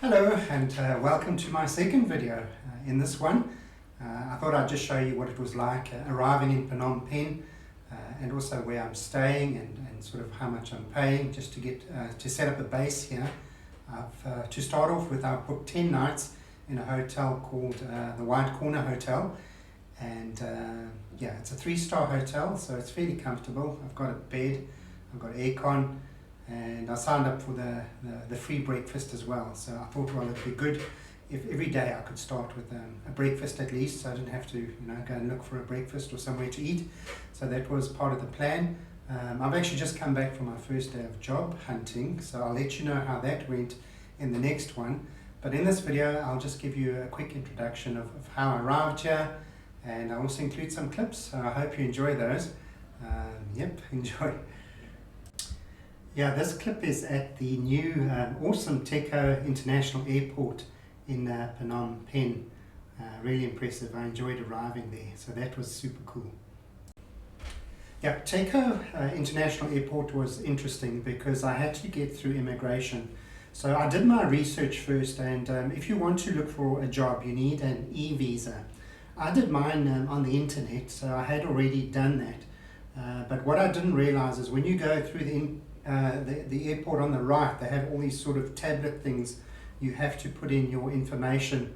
Hello and welcome to my second video. In this one I thought I'd just show you what it was like arriving in Phnom Penh and also where I'm staying and sort of how much I'm paying just to get to set up a base here. To start off with, I've booked 10 nights in a hotel called the White Corner Hotel, and yeah, it's a 3-star hotel, so it's fairly comfortable. I've got a bed, I've got aircon, and I signed up for the free breakfast as well. So I thought, well, it'd be good if every day I could start with a breakfast at least, so I didn't have to go and look for a breakfast or somewhere to eat. So that was part of the plan. I've actually just come back from my first day of job hunting, so I'll let you know how that went in the next one. But in this video I'll just give you a quick introduction of how I arrived here, and I'll also include some clips, so I hope you enjoy those. Yep, enjoy. Yeah, this clip is at the new awesome Techo International Airport in Phnom Penh. Really impressive. I enjoyed arriving there, so that was super cool. Yeah, Techo International Airport was interesting because I had to get through immigration. So I did my research first, and if you want to look for a job you need an e-visa. I did mine on the internet, so I had already done that. But what I didn't realize is when you go through the airport on the right, they have all these sort of tablet things. You have to put in your information,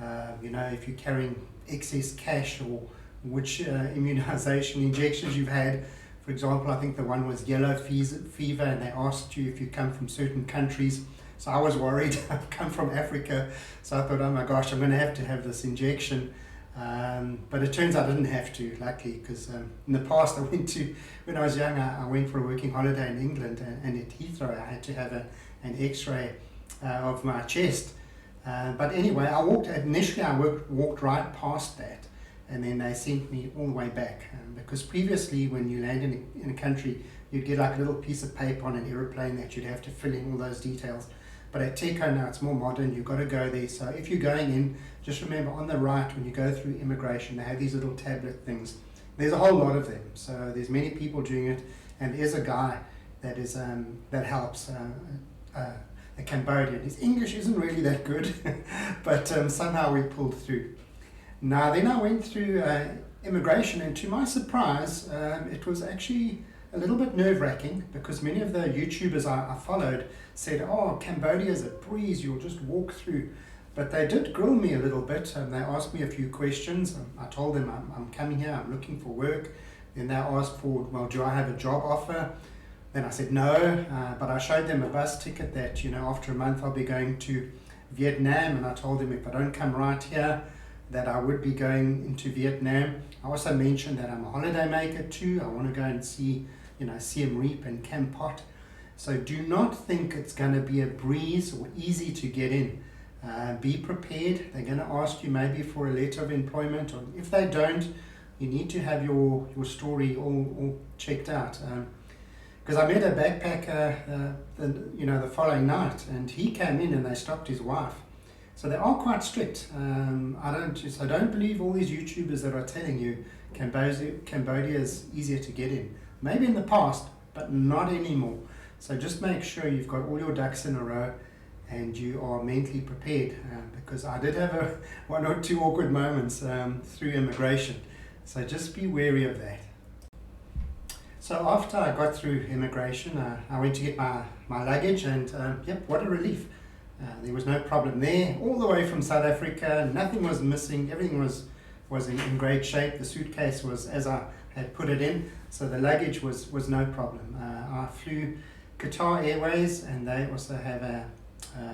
if you're carrying excess cash or which immunization injections you've had. For example, I think the one was yellow fever, and they asked you if you come from certain countries. So I was worried. I've come from Africa, so I thought, oh my gosh, I'm going to have this injection. But it turns out I didn't have to, luckily, because in the past when I was young, I went for a working holiday in England, and at Heathrow I had to have an x-ray of my chest. But anyway, initially I walked right past that, and then they sent me all the way back, because previously when you land in a country, you'd get like a little piece of paper on an aeroplane that you'd have to fill in all those details. But at Techo now it's more modern, you've got to go there. So if you're going in, just remember on the right when you go through immigration, they have these little tablet things. There's a whole lot of them, so there's many people doing it, and there's a guy that is that helps, a Cambodian. His English isn't really that good, but somehow we pulled through. Now then I went through immigration, and to my surprise, it was actually a little bit nerve-wracking, because many of the YouTubers I followed said, oh, Cambodia is a breeze, you'll just walk through. But they did grill me a little bit, and they asked me a few questions. I told them I'm coming here, I'm looking for work. Then they asked for, well, do I have a job offer? Then I said no, but I showed them a bus ticket that, after a month I'll be going to Vietnam, and I told them if I don't come right here, that I would be going into Vietnam. I also mentioned that I'm a holiday maker too. I want to go and see Siem Reap and Camp Pot. So do not think it's going to be a breeze or easy to get in. Be prepared. They're going to ask you maybe for a letter of employment, or if they don't, you need to have your story all checked out. Because I met a backpacker the following night, and he came in and they stopped his wife. So they are quite strict. So don't believe all these YouTubers that are telling you Cambodia is easier to get in. Maybe in the past, but not anymore. So just make sure you've got all your ducks in a row and you are mentally prepared, because I did have one or two awkward moments through immigration. So just be wary of that. So after I got through immigration, I went to get my luggage, and yep, what a relief. There was no problem there. All the way from South Africa, nothing was missing. Everything was in great shape. The suitcase was as I had put it in, so the luggage was no problem. I flew Qatar Airways, and they also have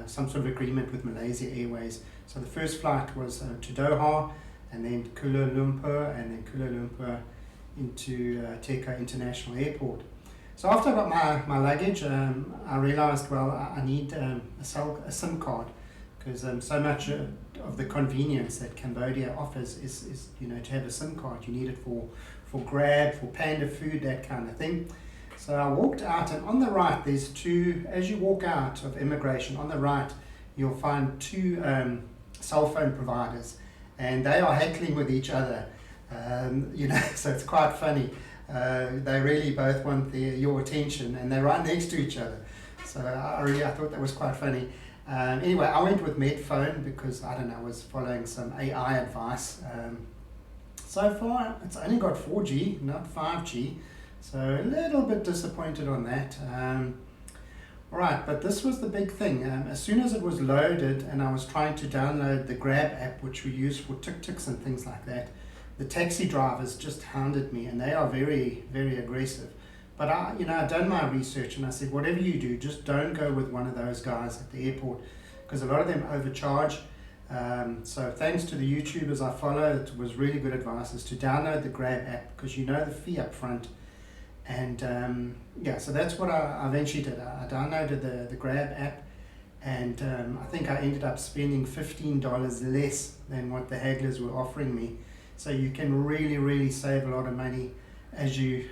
some sort of agreement with Malaysia Airways. So the first flight was to Doha, and then Kuala Lumpur, and then Kuala Lumpur into Techo International Airport. So after I got my luggage, I realized, well, I need a SIM card, because so much of the convenience that Cambodia offers is to have a SIM card. You need it for Grab, for Panda Food, that kind of thing. So I walked out, and on the right there's two, as you walk out of immigration, on the right you'll find two cell phone providers, and they are heckling with each other. So it's quite funny. They really both want your attention, and they're right next to each other. So I thought that was quite funny. Anyway, I went with Medphone because, I don't know, I was following some AI advice. So far, it's only got 4G, not 5G, so a little bit disappointed on that. Alright, but this was the big thing. As soon as it was loaded and I was trying to download the Grab app, which we use for tuk-tuks and things like that, the taxi drivers just hounded me, and they are very, very aggressive. But I'd done my research and I said, whatever you do, just don't go with one of those guys at the airport, because a lot of them overcharge. So thanks to the YouTubers I follow, it was really good advice, is to download the Grab app, because you know the fee up front. And yeah, so that's what I eventually did. I downloaded the Grab app, and I think I ended up spending $15 less than what the hagglers were offering me. So you can really, really save a lot of money as you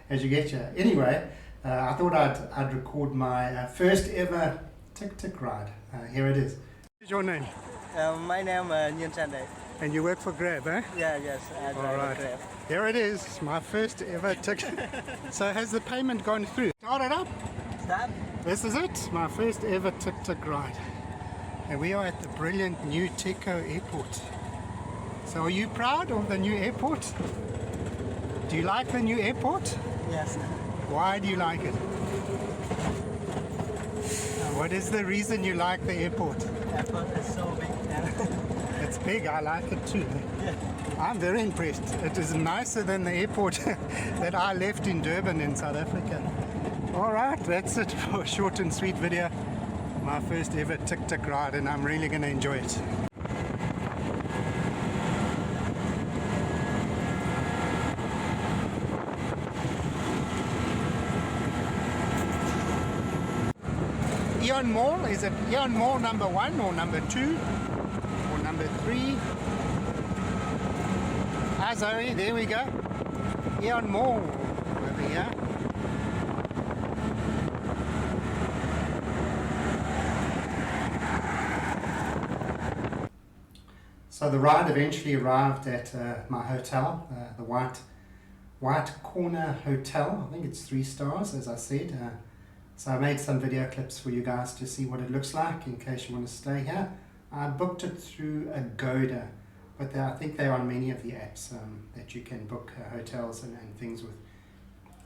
get here. Anyway, I thought I'd record my first ever tuk-tuk ride. Here it is. What's your name? My name is Nhin Chandai. And you work for Grab, eh? Yeah, yes, I drive Grab. Here it is, my first ever tuk-tuk. So has the payment gone through? Start it up. Start. This is it, my first ever tuk-tuk ride. And we are at the brilliant new Techo Airport. So are you proud of the new airport? Do you like the new airport? Yes. Why do you like it? What is the reason you like the airport? Airport is so big. It's big, I like it too. Yeah. I'm very impressed. It is nicer than the airport that I left in Durban in South Africa. Alright, that's it for a short and sweet video. My first ever tuk-tuk ride, and I'm really going to enjoy it. Eon Mall, is it Eon Mall number 1 or number 2 or number 3? Ah, Zoe, there we go. Eon Mall over here. So the ride eventually arrived at my hotel, the White Corner Hotel. I think it's 3 stars, as I said. So I made some video clips for you guys to see what it looks like in case you want to stay here. I booked it through Agoda, but I think they're on many of the apps that you can book hotels and things with.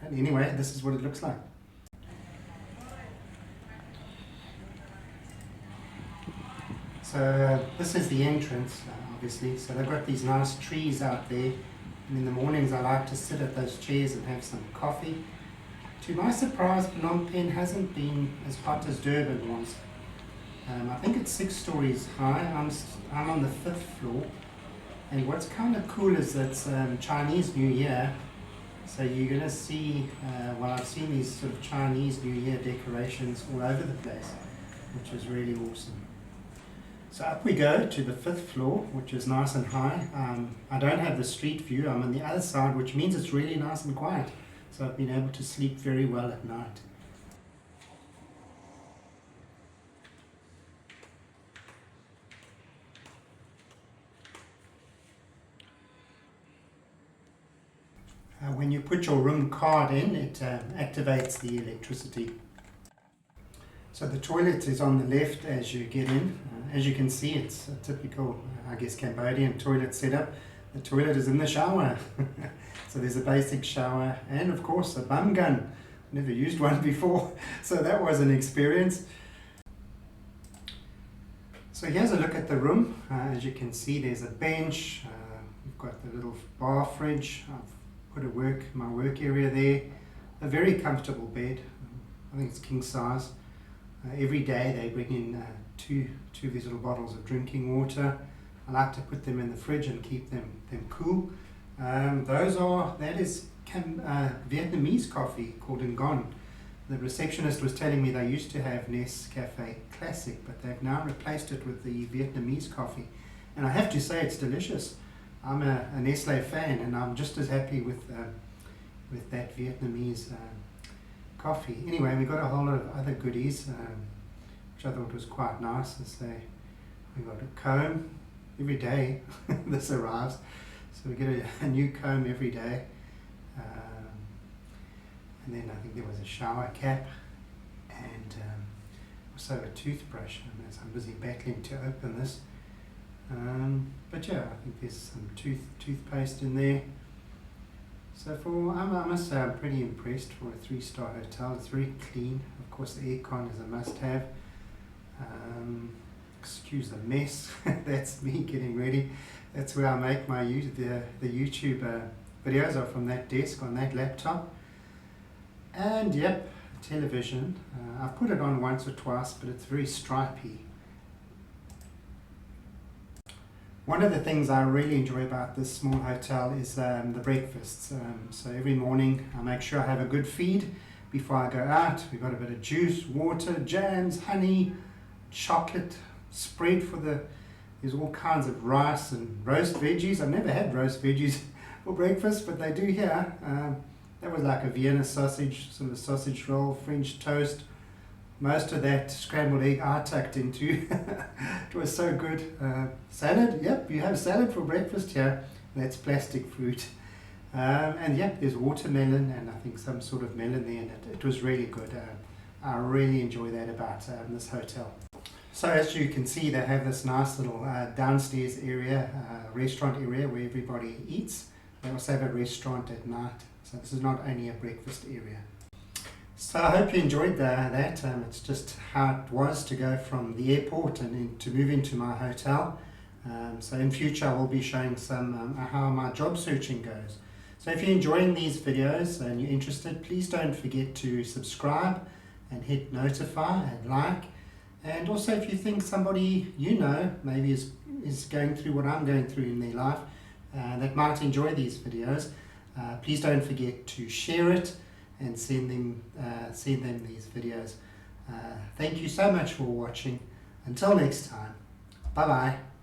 And anyway, this is what it looks like. So this is the entrance, obviously. So they've got these nice trees out there. And in the mornings I like to sit at those chairs and have some coffee. To my surprise, Phnom Penh hasn't been as hot as Durban was. I think it's 6 stories high. I'm on the 5th floor. And what's kind of cool is it's Chinese New Year. So you're going to see, well, I've seen these sort of Chinese New Year decorations all over the place, which is really awesome. So up we go to the 5th floor, which is nice and high. I don't have the street view. I'm on the other side, which means it's really nice and quiet. So I've been able to sleep very well at night. When you put your room card in, it activates the electricity. So the toilet is on the left as you get in. As you can see, it's a typical, I guess, Cambodian toilet setup. The toilet is in the shower. So there's a basic shower and of course a bum gun. Never used one before, so that was an experience. So here's a look at the room. As you can see, there's a bench. We've got the little bar fridge. I've put my work area there. A very comfortable bed. I think it's king size. Every day they bring in two of these little bottles of drinking water. I like to put them in the fridge and keep them cool. That is Vietnamese coffee called Ngon. The receptionist was telling me they used to have Nescafe Classic, but they've now replaced it with the Vietnamese coffee. And I have to say it's delicious. I'm a Nestle fan, and I'm just as happy with that Vietnamese coffee. Anyway, we got a whole lot of other goodies, which I thought was quite nice. We got a comb every day. This arrives, so we get a new comb every day. And then I think there was a shower cap, and Also a toothbrush, and as I'm busy battling to open this. But yeah, I think there's some toothpaste in there. So I must say I'm pretty impressed for a 3-star hotel. It's very clean. Of course, the aircon is a must-have. Excuse the mess. That's me getting ready. That's where I make my the YouTube videos are from that desk on that laptop. And yep, television. I've put it on once or twice, but it's very stripy. One of the things I really enjoy about this small hotel is the breakfasts. So every morning I make sure I have a good feed before I go out. We've got a bit of juice, water, jams, honey, chocolate, spread there's all kinds of rice and roast veggies. I've never had roast veggies for breakfast, but they do here. That was like a Vienna sausage, sort of sausage roll, French toast. Most of that scrambled egg I tucked into. It was so good. Salad, yep, you have salad for breakfast here. That's plastic fruit. And yep, there's watermelon and I think some sort of melon there in it. It was really good. I really enjoy that about this hotel. So as you can see, they have this nice little downstairs area, restaurant area where everybody eats. They also have a restaurant at night. So this is not only a breakfast area. So I hope you enjoyed that. It's just how it was to go from the airport and to move into my hotel. So in future I will be showing some how my job searching goes. So if you're enjoying these videos and you're interested, please don't forget to subscribe and hit notify and like. And also if you think somebody you know maybe is going through what I'm going through in their life that might enjoy these videos, please don't forget to share it and send them these videos. Thank you so much for watching. Until next time, bye bye.